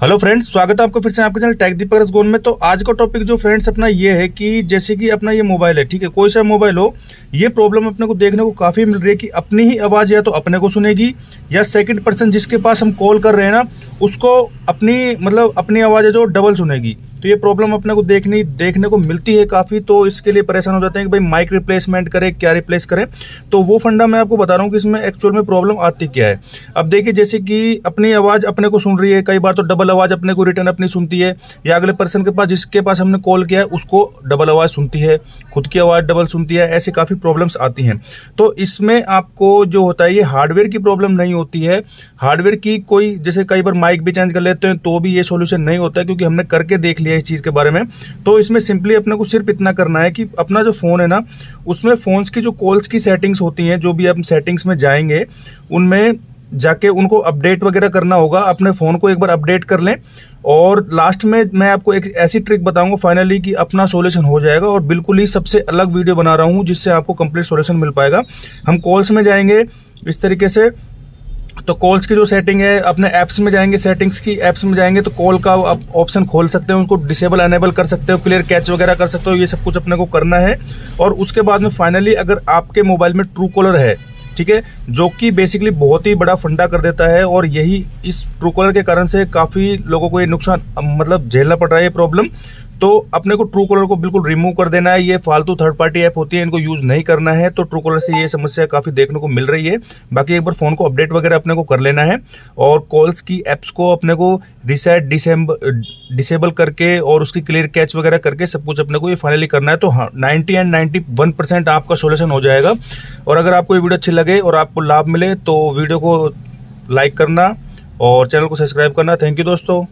Hello friends, स्वागत है आपका फिर से आपके चैनल टेक दीपक रसगोन में। तो आज का टॉपिक जो फ्रेंड्स अपना ये है कि जैसे कि अपना ये मोबाइल है, ठीक है, कोई सा मोबाइल हो, ये प्रॉब्लम अपने को देखने को काफ़ी मिल रही है कि अपनी ही आवाज़ या तो अपने को सुनेगी या सेकंड पर्सन जिसके पास हम कॉल कर रहे हैं ना, उसको अपनी आवाज़ है जो डबल सुनेगी। तो ये प्रॉब्लम अपने को देखने को मिलती है काफ़ी। तो इसके लिए परेशान हो जाते हैं कि भाई माइक रिप्लेसमेंट करें, क्या रिप्लेस करें। तो वो फंडा मैं आपको बता रहा हूँ कि इसमें एक्चुअल में प्रॉब्लम आती क्या है। अब देखिए, जैसे कि अपनी आवाज़ अपने को सुन रही है, कई बार तो डबल आवाज़ अपने को रिटर्न अपनी सुनती है, या अगले पर्सन के पास जिसके पास हमने कॉल किया है उसको डबल आवाज़ सुनती है, खुद की आवाज़ डबल सुनती है। ऐसे काफ़ी प्रॉब्लम्स आती हैं। तो इसमें आपको जो होता है, ये हार्डवेयर की प्रॉब्लम नहीं होती है। हार्डवेयर की कोई, जैसे कई बार माइक भी चेंज कर लेते हैं तो भी ये सॉल्यूशन नहीं होता है, क्योंकि हमने करके देख लिया इस चीज़ के बारे में। तो इसमें सिंपली अपने को सिर्फ इतना करना है कि अपना जो फ़ोन है ना, उसमें फ़ोन्स की जो कॉल्स की सेटिंग्स होती हैं, जो भी आप सेटिंग्स में जाएंगे उनमें जाके उनको अपडेट वगैरह करना होगा। अपने फ़ोन को एक बार अपडेट कर लें और लास्ट में मैं आपको एक ऐसी ट्रिक बताऊंगा फाइनली कि अपना सॉल्यूशन हो जाएगा। और बिल्कुल ही सबसे अलग वीडियो बना रहा हूं जिससे आपको कंप्लीट सॉल्यूशन मिल पाएगा। हम कॉल्स में जाएंगे इस तरीके से। तो कॉल्स की जो सेटिंग है, अपने ऐप्स में जाएंगे, सेटिंग्स की ऐप्स में जाएंगे तो कॉल का आप ऑप्शन खोल सकते हैं, उसको डिसेबल अनेबल कर सकते हो, क्लियर कैच वगैरह कर सकते हो। ये सब कुछ अपने को करना है। और उसके बाद में फाइनली अगर आपके मोबाइल में ट्रू कॉलर है, ठीक है, जो कि बेसिकली बहुत ही बड़ा फंडा कर देता है, और यही इस ट्रू कॉलर के कारण से काफ़ी लोगों को ये नुकसान झेलना पड़ रहा है, ये प्रॉब्लम। तो अपने को ट्रू कॉलर को बिल्कुल रिमूव कर देना है। ये फालतू थर्ड पार्टी ऐप होती है, इनको यूज़ नहीं करना है। तो ट्रू कॉलर से ये समस्या काफ़ी देखने को मिल रही है। बाकी एक बार फ़ोन को अपडेट वगैरह अपने को कर लेना है, और कॉल्स की ऐप्स को अपने को रीसेट डिसेबल करके और उसकी क्लियर कैच वगैरह करके सब कुछ अपने को ये फाइनली करना है। तो हाँ, 90 एंड 91% आपका सोल्यूशन हो जाएगा। और अगर आपको ये वीडियो अच्छी लगे और आपको लाभ मिले तो वीडियो को लाइक करना और चैनल को सब्सक्राइब करना। थैंक यू दोस्तों।